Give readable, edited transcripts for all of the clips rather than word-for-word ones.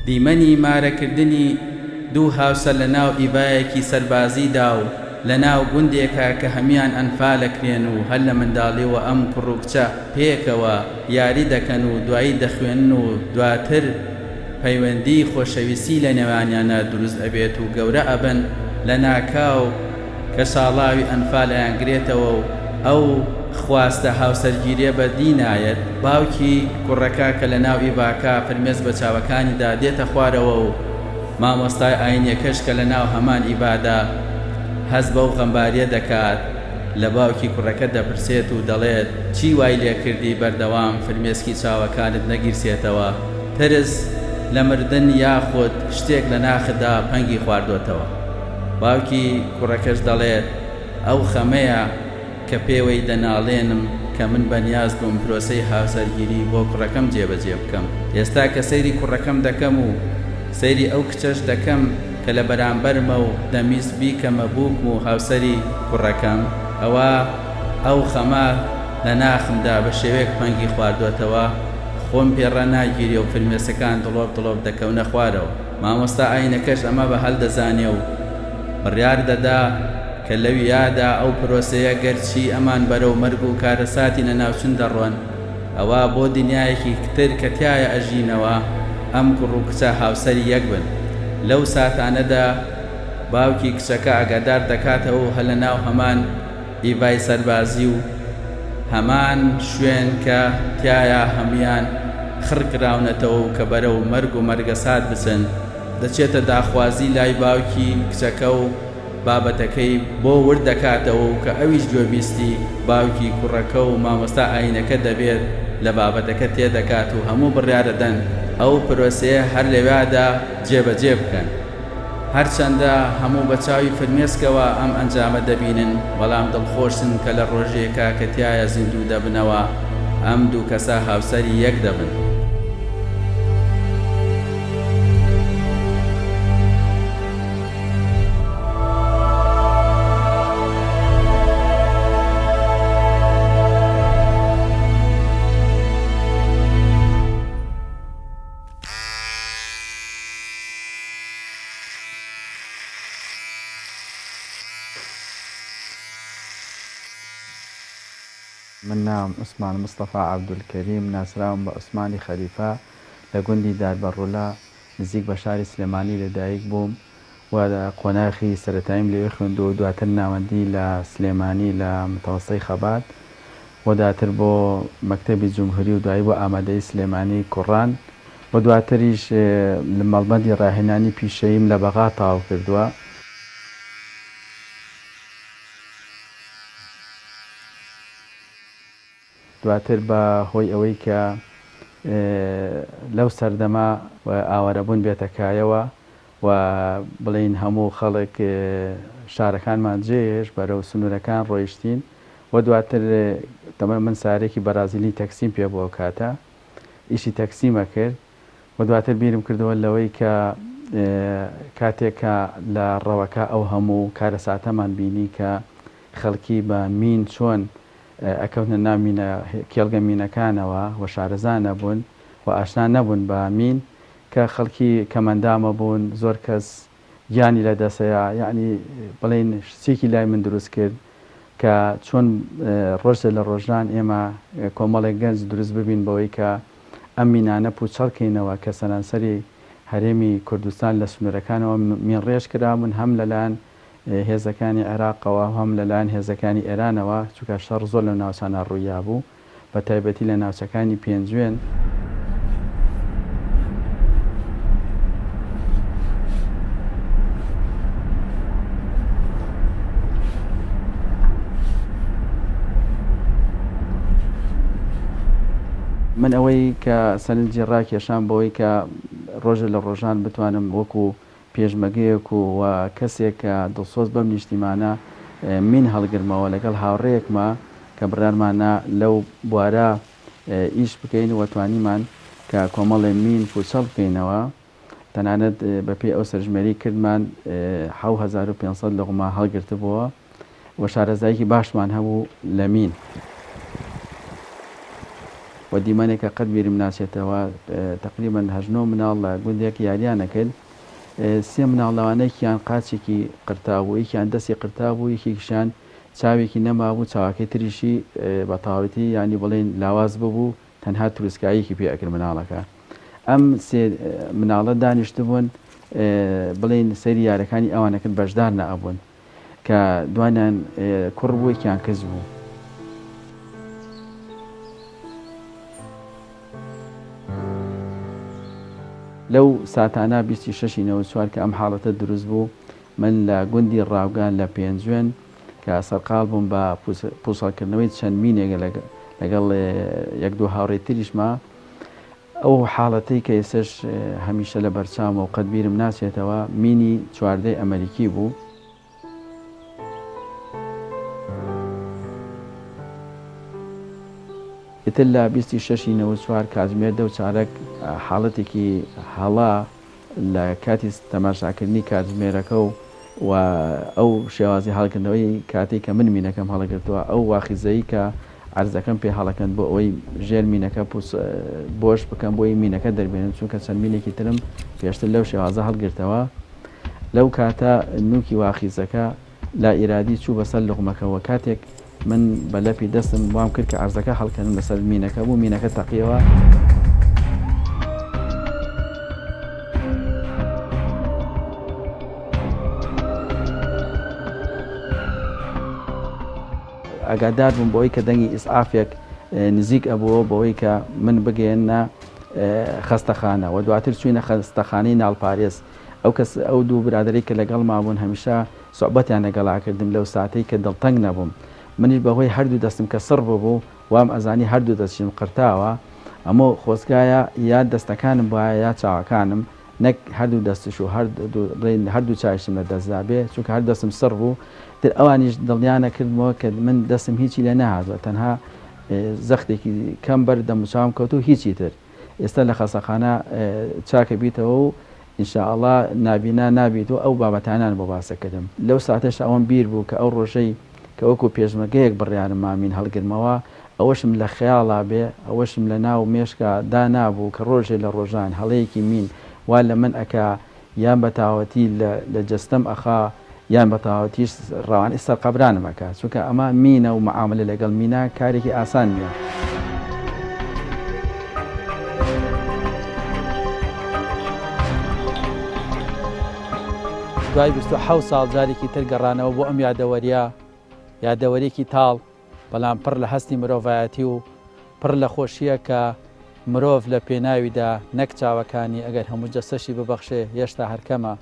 دیمەنی مارەکردنی دوو هاوسە لە ناو ئیبایەکی سەربازیدا و لە ناو گوندێکە کە هەمیان ئەنفالەکرێن و هەر لە منداڵیەوە ئەم کوڕ و کچە پێکەوە یاری دەکەن و دوایی دەخوێنن و دواتر پەیوەندی خۆشەویستی لە نێوانیانە دروست ئەبێت و گەورە ئەبن لە ناکاو کە ساڵاوی ئەنفالەیان گرێتەوە و ئەو خواستە هاوسەرگیریە بەدی نایەت. باوکی کوڕەکە کە لە ناو ئیڤاکە فرمێز بە چاوەکانیدا دێتە خوارەوە و مامۆستای ئاینیەکەش کە لە ناو هەمان ئیڤادا هەست بەو غەمباریە دەکات لە باوکی کوڕەکە دەپرسێت و دەڵێت چی وای لێکردی بەردەوام فرمێسکی چاوەکانت نەگیرسێتەوە، ترس لە مردن یاخود شتێک لە ناخدا پەنگی خواردوتەوە. باوکی کوڕەکەش دەڵێت ئەو خەمەیە کە پێوەی دەناڵێنم کە من بەنیاز بووم پرۆسەی هاوسەرگیری بۆ کوڕەکەم جێبەجێ بکەم. ئێستا کە سەیری کوڕەکەم دەکەم و سەیری ئەو کچەش دەکەم کە لە بەرامبەرمە و دەمیست بیکەمە بووکم و هاوسەری کوڕەکەم، ئەو خەمە لە ناخمدا بە شێوەیەک پەنگی خواردوێتەوە، خۆم پێڕە ناگیری و فرمێسەکان دڵۆب دەکەونە خوارەوە. مامۆستا ئاینەکەش ئەمە بە هەڵ دەزانێ و بڕیار دەدا کە لەو یادا ئەو پرۆسەیە گەرچی ئەمان بەرەو مەرگ و کارەساتی نەناوچن دەڕۆن، ئەوە بۆ دنیایەکی کتر کە تایە ئەژینەوە ئەم کوڕ و کچە هاوسەری یەک بن. لەو ساتانەدا باوکی کچەکە ئاگادار دەکاتەوە و هەر لە ناو هەمان ئیڤای سەربازی و هەمان شوێن کە تایە هەمیان خڕکراونەتەوە و کە بەرەو مەرگ و مەرگەسات بچن دەچێتە داخوازی لای باوکی کچەکە و بابەتەکەی بۆ ورد دەکاتەوە و کە ئەویش گوێبیستی باوکی کوڕەکە و مامۆستا ئاینەکە دەبێت لە بابەتەکە تێدەکات و هەموو بڕیارەدەن ئەو پرۆسەیە هەر لەوێدا جێبەجێ بکەن. هەرچەندە هەموو بە چاوی فرمێسکەوە ئەم ئەنجامە دەبینن، بەڵام دڵخۆشن کە لە ڕۆژێکە کە تایە زیندوو دەبنەوە ئەم دوو کەسە هاوسەری یەک دەبن. من نام عوسمان مستەفا عەبدولکەریم، ناسراوم بە عوسمانی خەلیفە لە گوندی داربەڕوولا نزیک بە شاری سلێمانی لەدایک بووم و قۆناغی سەرەتاییم لەوێ خوێندووە و دواتر ناوەندی لە سلێمانی لە متەوەسەی خەبات و دواتر بۆ مەکتەبی جومهوری و دوایی بۆ ئامادەی سلێمانی کوڕان و دواتریش لە مەڵبەندی ڕاهێنانی پیشەییم لە بەغا تەواو کردووە. دواتر بە هۆی ئەوەی کە لەو سەردەما ئاوارەبوون بێتەکایەوە و بڵین هەموو خەڵک شارەکانمان جێش بەرەو سنوورەکان ڕۆیشتین و دواتر تەمە من سارێکی بەرازیلی تەکسیم پێ بۆ کاتە ئیشی تەکسیمە کرد و دواتر بیرم کردەوە لەوەی کە کاتێکە لە ڕەوەکە ئەو هەموو کارەساتەمان بینی کە خەڵکی بە مین چۆن ئەکەونە نامینە کێڵگە مینەکانەوە و شارەزان نەبوون و ئاشنا نەبوون بە مین کە خەڵکی کەمەندامە بوون، زۆر کەس گیانی لە دەسەیە، یعنی بڵین شتێکی لای من دروست کرد کە چۆن ڕۆژە لە ڕۆژان ئێمە کۆمەڵێک گەنج دروست ببین بەوەی کە ئەم مینانە پوچەڵکەینەوە کە سەرانسەری هەرێمی کوردستان لە سنوورەکانەوە مینڕێژ کرابوون هەم لەلایەن هێزەکانی عێراقەوە هەم لەلایەن هێزەکانی ئێرانەوە، چونکە شەڕ زۆر لە ناوچانە ڕوویا بوو بە تایبەتی لە ناوچەکانی پێنجوێن. من ئەوەی کە سەرنجی ڕاکێشان بەوەی کە ڕۆژە لە ڕۆژان بتوانم وەکو پێشمەگەیەک و کەسێک کە دڵسۆز بەم نیشتیمانە مین هەڵگرمەوە لەگەڵ هاوڕێیەکمە کە بڕارمانە لەو بوارە ئیش بکەین و توانیمان کە کۆمەڵێ مین پوچەڵ بکەینەوە. تەنانەت بەپێی ئەو سەرژمێری کردمان 7500 لۆغما هەڵگرتبووە و شارەزاییکی باشمان هەبوو لە مین. و دیمانێکە قەت بیرم ناچێتەوە تقریبا هەژنۆ مناڵ لە گوندێک یاریانە کرد سێ مناڵەوانەیەکیان قاچێکی قرتابوو یەکیان دەستی قرتابوو یەکێکیشان چاوێکی نەمابوو چاواکەی تریشی بە تاوەتی ینی بڵێن لاواز ببوو تەنها تووسکاییەکی پێ ئەکرد مناڵەکە ئەم سێ مناڵە دانیشتبوون بڵێن سەیری یارەکانی ئەوانە کرد بەشدار نەئەبوون کە دوانیان کوڕ بوو یەکیان کەس بوو. لەو ساتانە 26/94 کە ئەم حاڵەتە دروست بوو من لە گوندی ڕاوگان لە پێنجوێن کە سەرقاڵ بووم بە پوسەڵکردنەوەی چەند مینێک لەگەڵ یەک دوو هاوڕێی تریشمە ئەو حاڵەتەی کە ئێسش هەمیشە لە بەرچامە و قەت بیرم ناچێتەوە مینی چواردەی ئەمریکی بوو. ئیتر لە 26/94 کاتژمێر دە و چارەک حاڵەتێکی هەڵا لە کاتی تەماشاکردنی کاتژمێرەکە و ئەو شێوازی هەڵکردنەوەی کاتێک کە من مینەکەم هەڵەگرتووە ئەو واخیزەیی کە عەرزەکەم پێ هەڵەکەن بۆ ئەوەی ژێر مینەکە بۆش بکەم بۆی مینەکە دەربێنن چونکە چەند مینێکی ترم پێشتر لەو شێوازە هەڵگرتەوە. لەو کاتە نوکی واخیزەکە لا ئیرادی چوو بەسەر لوقمەکەەوە کاتێک من بە لەپی دەستم وام کرد کە عەرزەکە هەڵکەن لەسەر مینەکە بوو مینەکە تەقیەوە. ئەگادار بووم بەوەی کە دەنگی ئیسعافێک نزیک ئەبووە بەوەی کە من بگەێنە خەستەخانە و دواتر چوینە خەستەخانەی ناڵپارێز. ئەو دوو برادەرەی کە لەگەڵ مابوون هەمیشە سوحبەتیان لەگەڵاکردم لەو ساتەی کە دڵتەنگ نەبووم. منیش بەهۆی هەردوو دەستم کە سڕ ببوو وام ئەزانی هەردوو دەستشم قرتاوە ئەمە خۆزگایە یا دەستەکانم وایە یا چاوەکانم نەک هەردوو دەستش و هەردوو چاویشم لە دەستدا بێ چونکە هەر دەستم سڕ بوو. تر ئەوانیش دڵیانە کردمەوە کە من دەستم هیچی لە نەهاتوە تەنها زەختێکی کەم بەردەم و چاوم کەوت و هیچی تر. ئێستا لە خەستەخانە چاکە بیتەوە و ئینشاءڵڵا نابینا نابیتەوە ئەو بابەتانان بۆ باسەکردم. لەو ساتەش ئەوەم بیر بوو کە ئەو ڕۆژەی کە وەکو پێشمەرگەیەک بڕیارم مامین هەڵگرمەوە ئەوەشم لە خەیاڵا بێ ئەوەشم لە ناو مێشکە دانابوو کە ڕۆژێ لە ڕۆژان هەڵەیەکی مین وا لە من ئەکا یان بەتاوەتی لە جەستەم ئەخا یان بەتاوەتیش ڕەوانەی سەر قەبرانم ئەکا چونکە ئەمە مینە و مەعاملە لەگەڵ مینە کارێکی ئاسان نییە. دوای 27 ساڵ جارێکی تر گەڕانەوە بۆ ئەم یادەوەریەکی تاڵ بەڵام پڕ لە هەستی مرۆڤایەتی و پڕ لە خۆشیە کە مرۆڤ لە پێناویدا نەک چاوەکانی ئەگەر هەموو جەستەشی ببەخشێ هێشتا هەرکەمە.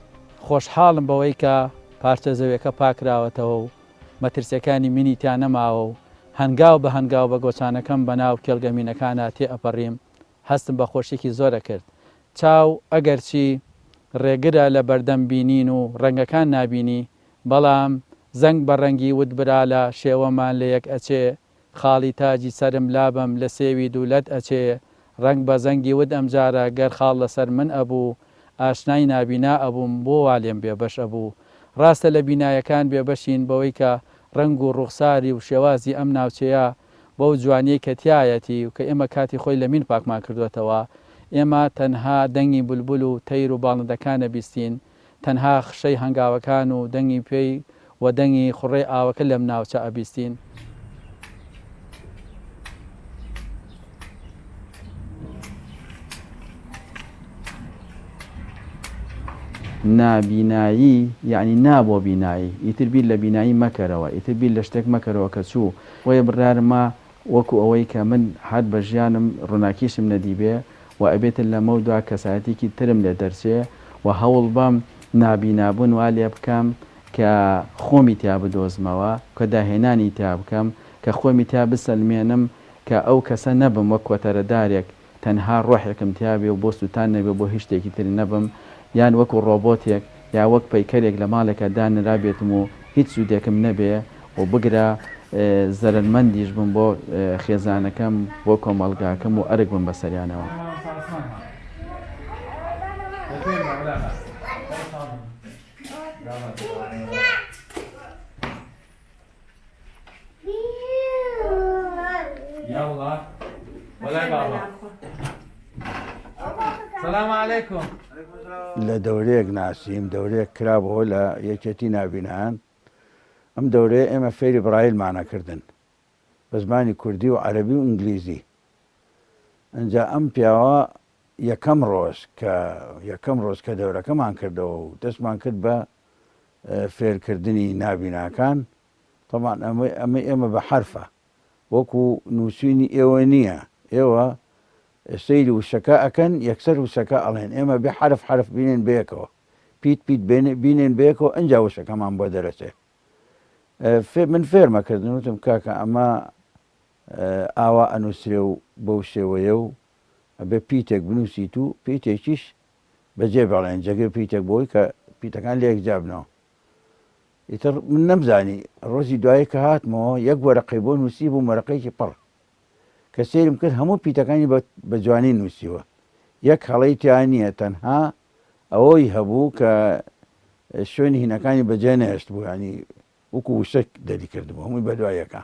خۆشحاڵم بەوەی کە پارچە زەویەکە پاکراوەتەوە و مەترسیەکانی مینی تیا نەماوە و هەنگاو بە هەنگاو بە گۆچانەکەم بەناو کێڵگەمینەکانە تێ ئەپەڕیم. هەستم بە خۆشیێکی زۆرە کرد. چاو ئەگەرچی ڕێگرە لە بەردەم بینین و ڕەنگەکان نابینی بەڵام زەنگ بە ڕەنگی وت برا لە شێوەمان لە یەک ئەچێ خاڵی تاجی سرم لابم لە سێوی دوولەت ئەچێ ڕنگ بە زەنگی ود ئەمجارە گەر خاڵ لەسەر من ئەبوو ئاشنای نابینا ئەبووم بۆ والێم بێبەش ئەبوو. ڕاستە لە بینایەکان بێبەشین بەوەی کە ڕنگ و ڕوخساری و شێوازی ئەم ناوچەیە بەو جوانیی کە تایەتی و کە ئێمە کاتی خۆی لە مین پاکمان کردوێتەوە. ئێمە تەنها دەنگی بولبول و تەیر و باڵندەکانە بیستین تەنها خشەی هەنگاوەکان و دەنگی پێی و دەنگی خوڕێ ئاوەکە لەم ناوچە ئەبیستین. نابینایی یعنی نابۆ بینایی ئیتر بیر لە بینایی مەکەرەوە ئیتر بیر لە شتێک مەکەرەوە کە چوو وەیە بڕارمە وەکو ئەوەی کە من هات بە ژیانم ڕووناکیشم نەدیبێ و ئەبێتن لەمە دوا کەسایەتێکی ترم لێ دەرچێ و هەوڵ بەم نابینابوون وا لێ بکەم کە خۆمی تیا بدۆزمەوە کە داهێنانی تیا بکەم کە خۆمی تیا بسەلمێنم کە ئەو کەسە نەبم وەک کۆتەرەدارێک تەنها ڕۆحێکم تیابێ و بۆ سووتان نەبێ بۆ هیچ شتێکی تر نەبم یان وەکو ڕۆبۆتێک یا وەک پەیکەرێک لە ماڵێکە دانرابێتم و هیچ سوودێکم نەبێ و بگرە زەرمەندیش بم بۆ خێزانەکەم بۆ کۆمەڵگاکەم و ئەرک بم بەسەریانەوە. سلام علیکم. لە دەورەیەک ناسییم دەورەیەک کرابەوە لە یەکێتی نابینان ئەم دەورەیە ئێمە فێری برایلمانەکردن بە زمانی کوردی و عەرەبی و ئینگلیزی ئەنجا ئەم پیاوە یەکەم ڕۆژ کە دەورەکەمان کردەوە و دەستمان کرد بە فێرکردنی نابیناکان طبعاً ئەمە ئێمە بە حرفە وەکو نووسینی ئێوە نییە ئێوە سەیری وشەکە ئەکەن یەکسەر وشەکە ئەڵێن ئێمە بێ حرف بینێن بەیەکەوە پیت بینێن بەیەکەوە ئەنجا وشەکەمان بۆ دەرەچێ من فێرمەکردن وتم کاکە ئەمە ئاوا ئەنووسێ و بەو شێوەیە و ئەبێ پیتێک بنووسیت و پیتێکیش بەجێ بەڵێن جێگەی پیتێک بۆی کە پیتەکان لێک جابنەوە ئیتر من نەمزانی ڕۆژی دوایی کە هاتمەوە یەک وەرەقەی بۆ نووسی بوو مەرەقەیەکی پڕ کە سێرم کرد هەموو پیتەکانی بە جوانی نووسیوە یەک هەڵەی تیان نییە تەنها ئەوەی هەبوو کە شوێنی هینەکانی بەجێ نەهێشت بوو ینی وەکو وشەک دەری کردبوو هەمووی بەدوایەکە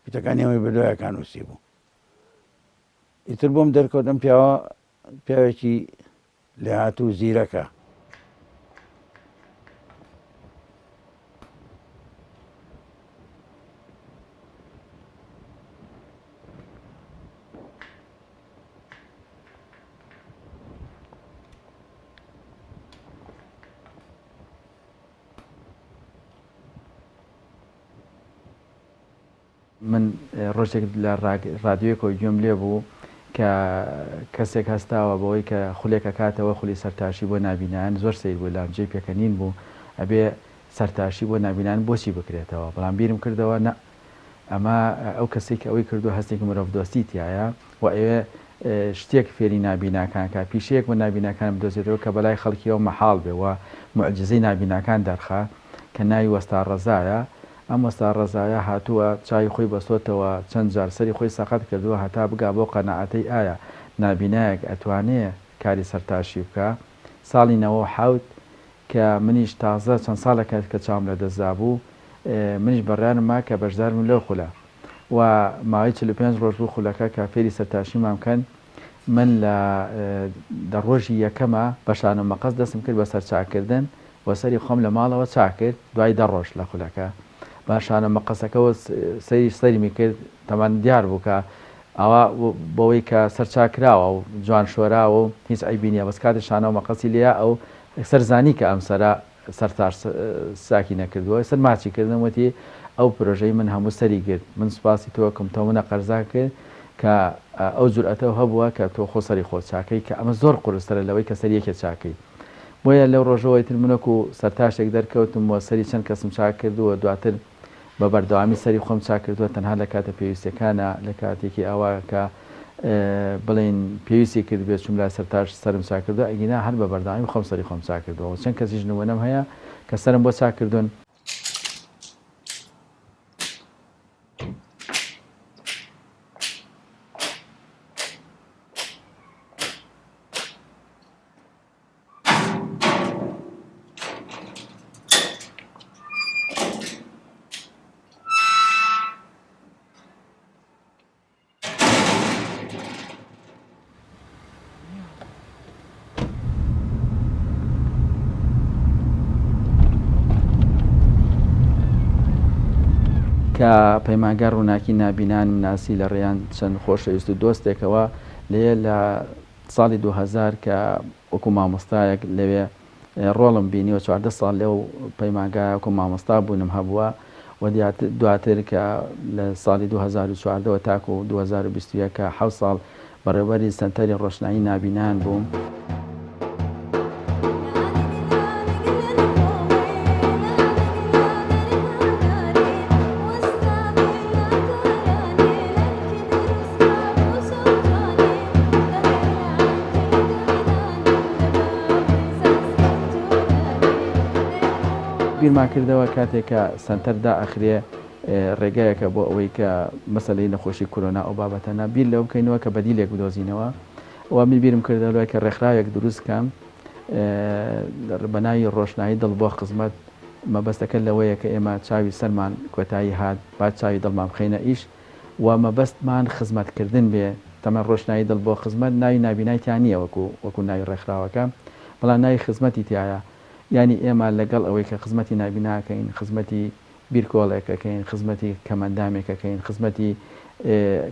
پیتەکانی هەمووی بەدوایەکان نووسی بوو ئیتر بۆم دەرکەوت ئەم پیاوێکی لێهاتوو زیرەکە من ڕۆژێک لە ڕادیۆیەکەوە گوێم لێ بوو کە کەسێک هەستاوە بەوەی کە خولێکە کاتەوە خولی سەرتاشی بۆ نابینان زۆر سیر بوو لامجێ پێکەنین بوو ئەبێ سەرتاشی بۆ نابینان بۆچی بکرێتەوە بەڵام بیرم کردەوە نە ئەمە ئەو کەسێک ئەوەی کردو هەستێکی مرۆڤدۆستی تایە و ئەوێ شتێک فێری نابیناکان کە پیشەیەک بۆ نابیناکان بدۆزێتەوە کە بەلای خەڵکیەوە مەحاڵ بێ و موعجزەی نابیناکان دەرخا کە ناوی وەستا ڕەزایە ئەم وەستا ڕەزایە هاتووە چای خۆی بەستۆتەوە چەند جار سەری خۆی سەقەت کردووە هەتا بگا بۆ قەنەعەتەی ئایا نابینایەک ئەتوانێ کاری سەرتاشی بکە ساڵی 97 کە منیش تازە چەند ساڵێکات کە چاوم لە دەستدا بوو منیش بەڕیانم ما کە بەشدارم لەو خولە و ماوەی 45 ڕۆژ بوو خولەکە کە فێری سەرتاشیمان بکەن من لە ڕۆژی یەکەمە بە شانە مەقەس دەستم کرد بە سەرچاکردن و سەری خۆم لە ماڵەوە چاکرد دوای 10 ڕۆژ لە خولەکە باشانە مەقەسەکەەوە سەرمی کرد تەمان دیار بوو کە ئەوە بەوەی کە سەرچاکراوە و جوان شۆراوە و هیچ ئەیبینیە بەس کاتی شانەوە مەقەسی لێە ئەو سەرزانی کە ئەم سەرا سەرتاش ساکی نەکردووە سەر ماچی کردنوەتی ئەو پرۆژەی من هەموو سەری گرت من سوپاسی تۆکەم تۆ منە قەرزا کرد کە ئەو جورئەتەوە هەبووە کە تۆ خۆ سەری خۆت چاکەی کە ئەمە زۆر قورسترە لەوەی کە سەریەکێ چاکەی بۆیە لەو ڕۆژەوەی تر منەک و سەرتاشێک دەرکەوتم وە سەری چەند کەسم چاک کردووە دواتر بە بەردەوامی سەری خۆم چاک کردووە تەنها لە کاتە پێویستەکانە لە کاتێکی ئەوە کە بڵین پێویستی کرد بێت چوم لای سەرتاش سرم چاک کردو ئەگینا هەر بە بەردەوامی خۆم سەری خۆم چاک کردووە چەند کەسیش نمونەم هەیە کە سەرم بۆ چاک کردوون کە پەیمانگە ڕووناکی نابینان مناسی لە ڕێیان چەند خۆشەویست و دۆستێکەوە لێ لە ساڵی 2000 کە وەکو مامۆستایەک لەوێ ڕۆڵم بینیوە 14 ساڵ لەو پەیمانگە وەکو مامۆستا بوونم هەبووە و دواتر کە لە ساڵی 2014 تاکو و 2021 کە 7 ساڵ بەڕێوەری سەنتەری ڕۆشنایی نابینان بووم. بیرمان کردەوە کاتێککە سنتەردا ئەخرێ ڕێگایەکە بۆ ئەوەی کە مەسەلەی نەخۆشی کۆرۆنا ئەو بابەتەنە بیر لەو بکەینەوە کە بەدیلێک بدۆزینەوە و من بیرم کردەوە کە ڕێکخراوێک دروستکەم بەناوی ڕۆشنایی دڵ بۆ خزمەت مەبەستەکە لەوەیە کە ئێمە چاوی سەرمان کۆتایی هات با چاوی دڵمان بخەینە ئیش و مەبەستمان خزمەتکردن بێ تەمەەن ڕۆشنایی دڵ بۆ خزمەت ناوی نابینایتیان نییە وەکو ناوی ڕێکخراوەکە بەڵام ناوی خزمەتی تایە ینی ئێمە لەگەڵ ئەوەی کە خزمەتی نابیناکەین خزمەتی بیرکۆڵێکەکەین خزمەتی کەمەندامێکەکەین خزمەتی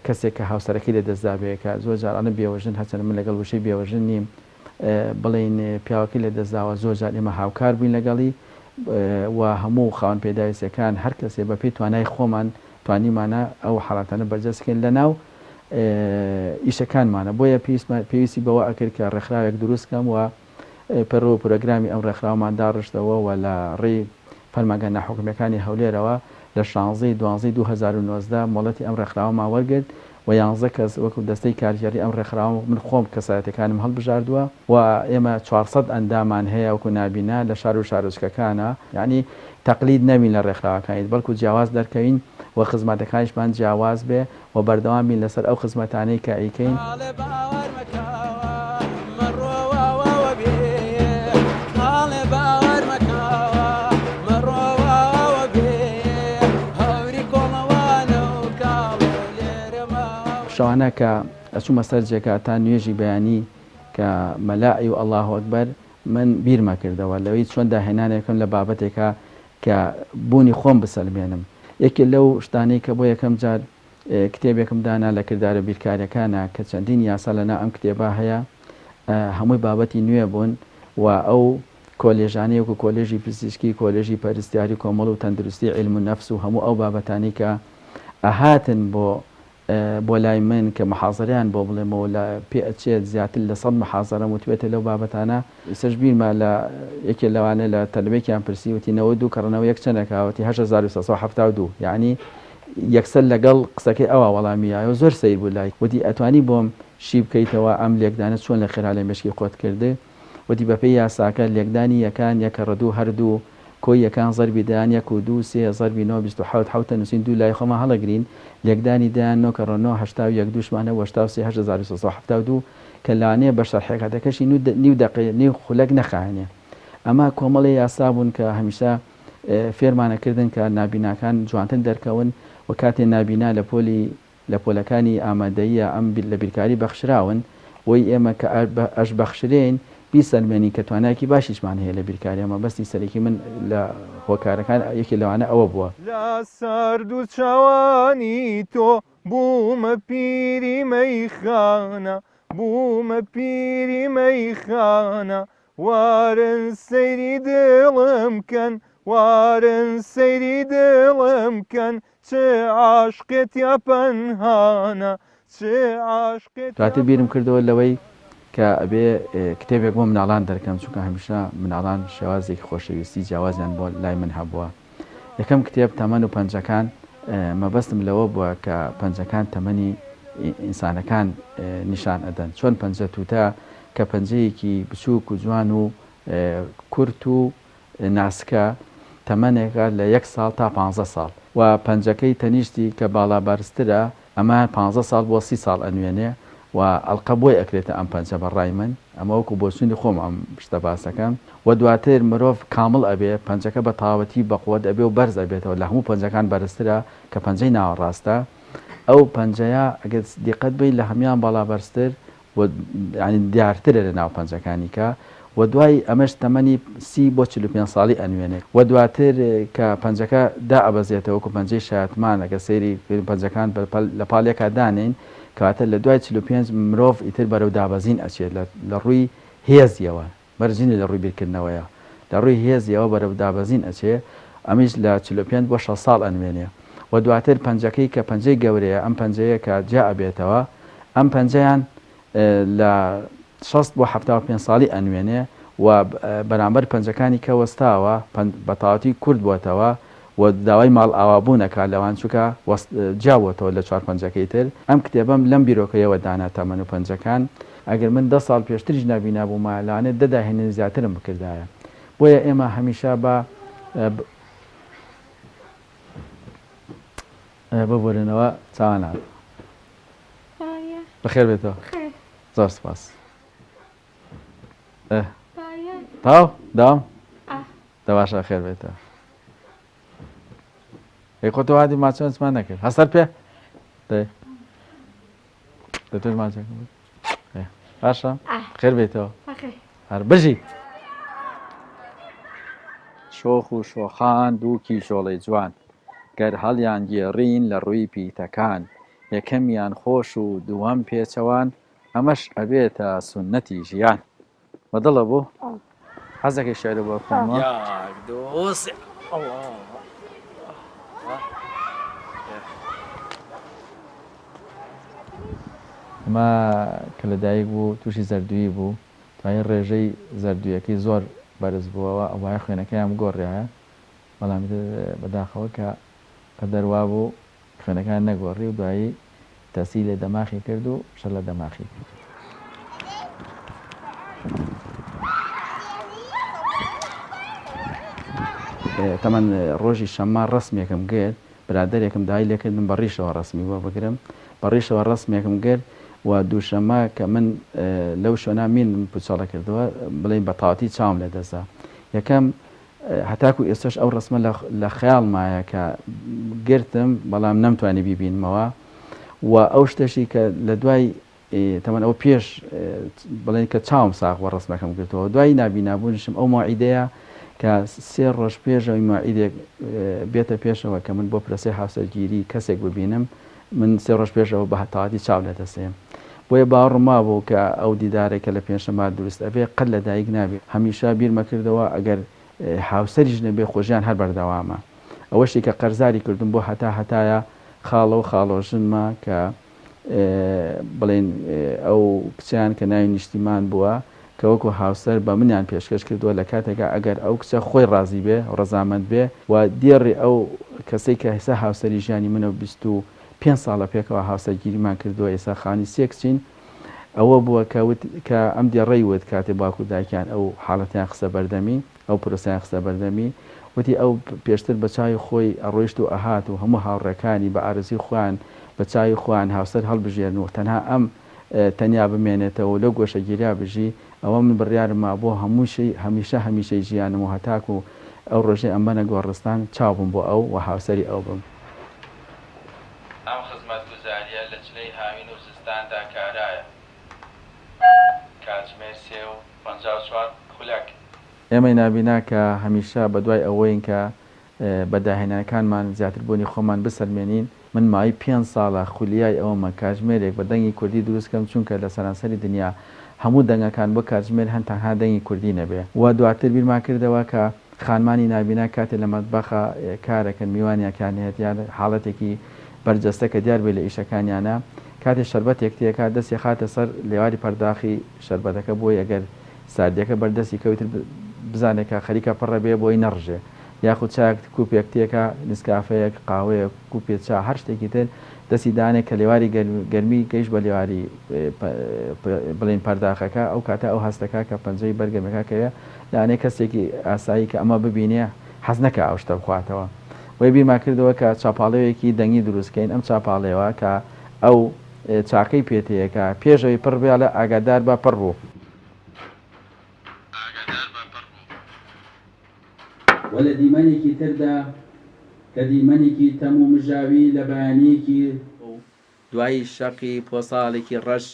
کەسێک کە هاوسەرەکەی لە دەستدابێکە زۆر جارانە بێوەژن هەچەن من لەگەڵ وشەی بێوەژن نیم بڵین پیاوەکەی لە دەستداوە زۆر جار ئێمە هاوکار بووین لەگەڵی و هەموو خاوەن پێداویستەکان هەر کەسێ بە پێی توانای خۆمان توانیمانە ئەو حاڵاتانە بەرجەستکەین لە ناو ئیشەکانمانە بۆیە پێویستی بەوە ئەکرد کە ڕێکخراوێک دروستکەم و پەرۆ پرۆگرامی ئەم ڕێکخراومان داڕشتەوە و لە ڕێی فەرمانگە ناحوکمیەکانی هەولێرەوە لە 16/12/2019 مۆڵەتی ئەم ڕێکخراوەمان وەرگرت و 11 کەس وەکو دەستەی کارژێری ئەم ڕێکخراوە من خۆم کەسایەتەکانم هەڵبژاردووە و ئێمە 400 ئەندامان هەیە وەکو نابینا لە شار و شارۆچکەکانە یعنی تەقلید نەبین لە ڕێکخراوەکانیت بەڵکو جیاواز دەرکەوین و خزمەتەکانیشمان جیاواز بێ و بەردەوام بین لەسەر ئەو خزمەتانەی کە ئەیکەین. شەوانە کە ئەچوومە سەر جێگا تا نوێژی بەیانی کە مەلائی و ئەڵڵاه ئەکبەر من بیرمە کردەوە لەوەی چۆن داهێنانێکم لە بابەتێکە کە بوونی خۆم بسەلمێنم. یەکێک لەو شتانەی کە بۆ یەکەم جار کتێبێکم دانا لە کردارە بیرکاریەکانە کە چەندین یاسا لەنا ئەم کتێبە هەیە هەمووی بابەتی نوێ بوون و ئەو کۆلێژانەیە وەکو کۆلێژی پزیشکی کۆلێژی پەرستیاری کۆمەڵ و تەندروستی عیلم و نەفس و هەموو ئەو بابەتانی کە ئەهاتن بۆ لای من کە محازەریان بۆ بڵێمەوە لە پێ ئەچێت زیاتر لە 100 محازەرە وتوێتە لەو بابەتانە سەرش بیرمە لە یەکێ لەوانە لە تەلبێکیان پرسی وتی 92 کڕنەوە یەک چەندەکەوەتی 1972 یعنی یەکسەر لەگەڵ قسەکەی ئەوە وەڵامیایە زۆر سیر بوو لای وتی ئەتوانی بۆم شی بکەیتەوە ئەم لێکدانە چۆن لە خێرا لە مشکی خۆت کرده وتی بەپێی یاساکە لێکدانی یەکان یەکە ڕدوو هەردوو کۆی یەکان زەربی دایان 1 و 2 3 زەربی 9 27 حوتە نووسین دوو لای خۆمە هەڵەگرین لێکدانی دایان 9 کە ڕۆ 9 81 دوشمانە 1972 کە لانەیە بە شەرحێکاتەکەشی نیو خولەک نەخانێ ئەمە کۆمەڵی یاسا بوون کە هەمیشە فێرمانەکردن کە نابیناکان جوانتر دەرکەون و کاتێ نابینا لە پۆلەکانی ئامادەیە ئەم لە بیرکاری بەخشراون وی ئێمە کە ئەش بەخشرێن بیسەلمێنی کە توانایکی باشیشمان هەیە لە بیرکاری ئەمە بەستی سەرێکی من لە هۆکارەکان یەکی لەوانە ئەوە بووە لە سارد و چاوانی تۆ بوومە پیری مەیخانە بوومە پیری مەیخانە وارن سەیری دڵم کەن وارن سەیری دڵم کەن چه عاشقێت یا پەنهانە چه عاشقێت دواتر بیرم کردەوە لەوەی کە ئەبێ کتێبێک بۆ مناڵان دەرکەم چونکە هەمیشە مناڵان شێوازێکی خۆشەویستی جیاوازیان بۆ لای من هەبووە یەکەم کتێب تەمەن و پەنجەکان مەبەستم لەوە بووە کە پەنجەکان تەمەنی ئینسانەکان نیشان ئەدەن چۆن پەنجە تووتە کە پەنجەیەکی بچووک و جوان و کورت و ناسکە تەمەنێکە لە 1 ساڵ تا 15 ساڵ و پەنجەکەی تەنیشتی کە باڵا بەرزترە ئەمە 15 ساڵ بۆ 30 ساڵ ئەنوێنێ و ئەڵقە بۆی ئەکرێتە ئەم پەنجە بەڕای من ئەمە وەکو بۆ سوێندی خۆم ئەم شتە باسەکەم و دواتر مرۆڤ کامڵ ئەبێ پەنجەکە بە تاوەتی بەقوت ئەبێ و بەرز ئەبێتەوە لە هەموو پەنجەکان بەرزترە کە پەنجەی ناوەڕاستە ئەو پەنجەیە ئەگەر دیقەت بی لە هەمیان باڵا بەرزتر ینی دیارترە لە ناو پەنجەکانی کە و دوای ئەمەش تەمەنی 30 بۆ 45 ساڵی ئەنوێنێ و دواتر کە پەنجەکە دا ئەبەزێتەوە وەکو پەنجەی شایەتمانە کە سەیری پەنجەکان لە پاڵێکا دانین کەواتە لە دوای 45 مرۆڤ ئیتر بەرەو دابەزین ئەچێت لە ڕووی هێزیەوە بەرجینی لە ڕووی بیرکردنەوەیە لە ڕووی هێزیەوە بەرەو دابەزین ئەچێ ئەمیش لە 45 بۆ 6 ساڵ ئەنوێنێ و دواتر پەنجەکەی کە پەنجەی گەورەیە ئەم پەنجەیە کە جا ئەبێتەوە ئەم پەنجەیان لە 6 بۆ 75 ساڵی ئەنوێنێ و بەرامبەر پەنجەکانی کە وەستاوە بە تاواتی کورد بووەتەوە و داوای ماڵ ئاوابوونەکە لەوان چووکە جاوەتەوە لە 4 پەنجەکەی تر ئەم کتێبەم لەم بیرۆکەیەوە دانا تەمەن و پەنجەکان ئەگەر من 10 ساڵ پێشتریش نبینا بوومە لەوانێت دەداهێنن زیاترم بکردایە بۆیە ئێمە هەمیشە ببورنەوە چاوانات بەخێر بێتەوە زۆر سپاس تاو داوام دەباشە خێر بێتەوە خۆتەوە عادی ماچۆنسمان نەکرد هەسەر پێ دەتوێت ماچێکم باشە خێر بێتەوە هەر بژی شۆخ و شۆخان دووکی شۆڵەی جوان گەر هەڵیان گێڕین لە ڕووی پیتەکان یەکەمیان خۆش و دووەم پێچەوان ئەمەش ئەبێتە سونەتی ژیان بەدڵە بوو حەزەکەی شێرە بۆ بخوێنمەوە ئەمە کە لەدایک بوو تووشی زەردووی بوو توای ڕێژەی زەردوویەکەی زۆر بەرز بووەوە ئەوایە خوێنەکەیان گۆڕایە بەڵام بەداخەوە کە دەروا بوو خوێنەکان نەگۆڕی و دوایی تەسی لێ دەماخی کرد و شەر لە دەماخی کرد تەمەەن ڕۆژی شەممان ڕسمێکم گرت برادێکم دای لێکردم بەڕیشەوە ڕسمی بۆ بگرم بەڕیشەوە ڕسمێکم گرت و دووشەمە کە من لەو شوێنە مین پوچەڵە کردەوە بڵێن بە تاواتی چاوم لە دەستا یەکەم هەتاکو ئێستش ئەو ڕسمە لە خەیاڵ مایە کە گرتم بەڵام نەمتوانی بیبینمەوە و ئەو شتەشی کە لە دوای تەمەەن ئەو پێش بڵێن کە چاوم ساغوە ڕسمەکەم گرتەوە دوای نابینابوونشم ئەو ماعیدەیە کە 3 ڕۆژ پێشەوەی ماعیدێک بێتە پێشەوە کە من بۆ پرسەی هاوسەرگیری کەسێک ببینم من 3 ڕۆژ پێشەوە بە هەتاواتی چاو لە دەسێم بۆیە باوەڕما بوو کە ئەو دیدارێکە لە پێنجشەممە دروست ئەبێ قەت لە دایک نابێت هەمیشە بیرمە کردەوە ئەگەر هاوسەریش نەبێ خۆشیان هەر بەردەوامە ئەوەشی کە قەرزاری کردم بۆ هەتایە خاڵە و خاڵۆژنمە کە بڵێن ئەو کچیان کە ناوی نیشتیمان بووە کە وەکو هاوسەر بە منیان پێشکەش کردووە لە کاتێکە ئەگەر ئەو کچە خۆی ڕازی بێ ڕەزامەند بێ و دیێڕی ئەو کەسەی کە هێستا هاوسەری ژیانی منە 25 ساڵە پێکەوە هاوسەرگیریمان کردووە ئێستا خانی سێکچین ئەوە بووە کە ئەم دیێڕەی وت کاتێ باکو دایکیان ئەو حاڵەتیان قسە بەردەمی ئەو پرۆسیان قسە بەردەمی وتی ئەو پێشتر بە چاوی خۆی ئەڕۆیشت و ئەهات و هەموو هاوڕێکانی بە ئارزی خۆیان بە چاوی خۆیان هاوسەر هەڵبژێن و تەنها ئەم تەنیا بمێنێتەوە لەو گۆشەگیریا بژی ئەوە من بڕیارمە بۆ هەمووشی هەمیشەی ژیانم و هەتاکو ئەو ڕۆژەی ئەم بەنە گۆڕستان چاوبم بۆ ئەو و هاوسەری ئەو بم ئەم خزمەتگوزاریە لە جلەی هاوین و زستاندا کارایە کاتژمێر 54 خولەک ئێمەی نابینا کە هەمیشە بە دوای ئەوەین کە بەداهێنانەکانمان زیاتربوونی خۆمان بسەلمێنین من مای 5 ساڵە خولیای ئەومە کاتژمێرێک بە دەنگی کوردی دروستکەم چونکە لە سەرانسەری دنیا هەموو دەنگەکان بۆ کاتژمێر هەن تەنها دەنگی کوردی نەبێ و دواتر بیرمان کردەوە کە خانمانی نابینا کاتێ لە مەتبەخە کارەکەن میوانیەکان هێتیان حاڵەتێکی بەرجەستە کە دیار بێ لە ئیشەکانیانە کاتێ شەربەتێک تێکا دەستی خاتە سەر لێواری پەرداخی شەربەتەکە بۆی ئەگەر ساردیەکە بەردەستی کەوتر بزانێکە خەریکە پڕە بێ بۆی نەڕژێ یاخود چاک کوپێک تێکە نسکافەیەک قاوەیە کوپێت چا هەر شتێکی تر دەستی دانێک کە لێواری گەرمی گەیشت بە لێواری بڵین پەرداخەکە ئەو کاتە ئەو هەستەکە کە پەنجەی بەرگەمەکەکەیە لەانەی کەسێکی ئاسایی کە ئەمە ببینێ حەز نەکە ئەو شتە بخواتەوە وی بیرما کردەوە کە چاپاڵەیەکی دەنگی دروستکەین ئەم چاپاڵەوە کە ئەو چاکەی پێتەیەکە پێشەوەی پڕ بێ لە ئاگادار بە پڕ بوو و لە دیمەنێکی تردا کە دیمەنێکی تەم و مژاوی لە بەیانیەکی دوایی شەقی پۆساڵێکی ڕەش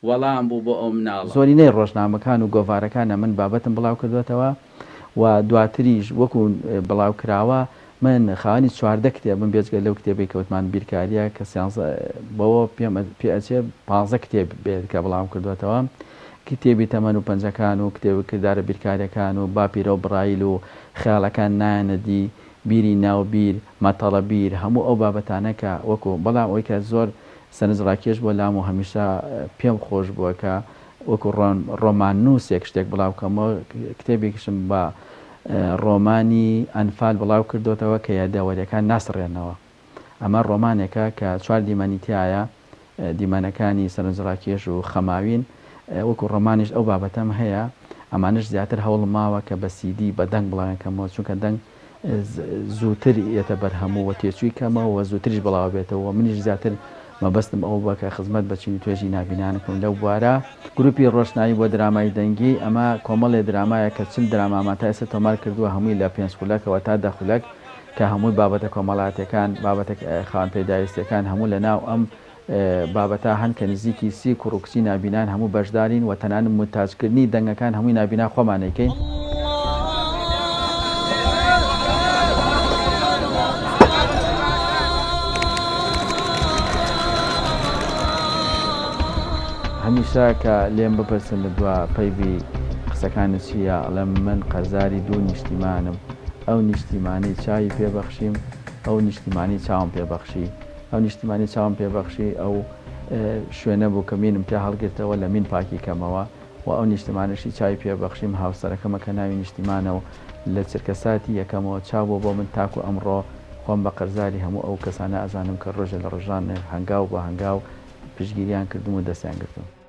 وەڵام بوو بۆ ئەو مناڵە زۆرینەی ڕۆژنامەکان و گۆڤارەکانە من بابەتم بڵاو کردوێتەوە و دواتریش وەکو بڵاو کراوە من خاوەنی 14 کتێبم بێجگە لەو کتێبی کەوتمان بیرکاریە کە بەوە پێ ئەچێ 15 کتێب بێت کە بڵاو کردوێتەوە کتێبی تەمەن و پەنجەکان و کتێب کردارە بیرکاریەکان و باپیرە و بڕایل و خیاڵەکان نایەنەدی بیری ناوبیر مەتەڵە بیر هەموو ئەو بابەتانە کە وەکو بەڵام ئەوی کە زۆر سەرنجڕاکێش بۆ لام و هەمیشە پێم خۆش بووە کە وەکو ڕۆمان نووسێک شتێک بڵاوکەمەوە کتێبێکیشم بە ڕۆمانی ئەنفال بڵاو کردوتەوە کە یادەوەریەکان ناسڕێنەوە ئەمە ڕۆمانێکە کە 4 دیمەنیتیایە دیمەنەکانی سەرنجڕاکێش و خەماوین وەکو ڕۆمانیش ئەو بابەتەم هەیە ئەمانش زیاتر هەوڵ ماوە کە بە سیدی بە دەنگ بڵاوەکەمەوە چونکە دەنگ زووتر ئێتە بەرهەموو و تێچووی کەمەوە و زووتریش بڵاو بێتەوە منیش زیاتر مەبەستم ئەو بکە خزمەت بەچین توێژی نابینانەکەم لەو بوارە گروپی ڕۆشنایی بۆ درامای دەنگی ئەمە کۆمەڵێ درامایە کە چل درامامان تا ئێستا تۆمار کردووە هەمووی لە 5 خولەکەوە تا 10 خولەک کە هەمووی بابەتە کۆمەڵاتەکان بابەتە خاوەن پێداویستەکان هەموو لە ناو ئەم بابەتە هەن کە نزیکی 30 کوڕ و کچی نابینان هەموو بەشدارین و تەنانەت مونتاژکردنی دەنگەکان هەمووی نابینا خۆمانەکەین. هەمیشە کە لێم بپرسن لە دوا پەیوی قسەکان چییە، ئەڵێم من قەرزاری 2 نیشتیمانم، ئەو نیشتیمانی چاوی پێبەخشیم، ئەو نیشتیمانی چاوم پێبەخشی، ئەو نیشتیمانی چاوم پێبەخشی ئەو شوێنە بوو کە مینم پێ هەڵگرتەوە لە مین پاکی کەمەوە و ئەو نیشتیمانشی چاوی پێبەخشیم هاوسەرەکەمە کە ناوی نیشتیمانە و لە چرکەساتی یەکەمەوە چاو بۆ من تاکو ئەمڕۆ خۆم بە قەرزاری هەموو ئەو کەسانە ئەزانم کە ڕۆژە لە ڕۆژان هەنگاو بە هەنگاو پشگیریان کردم و دەستیان گرتم.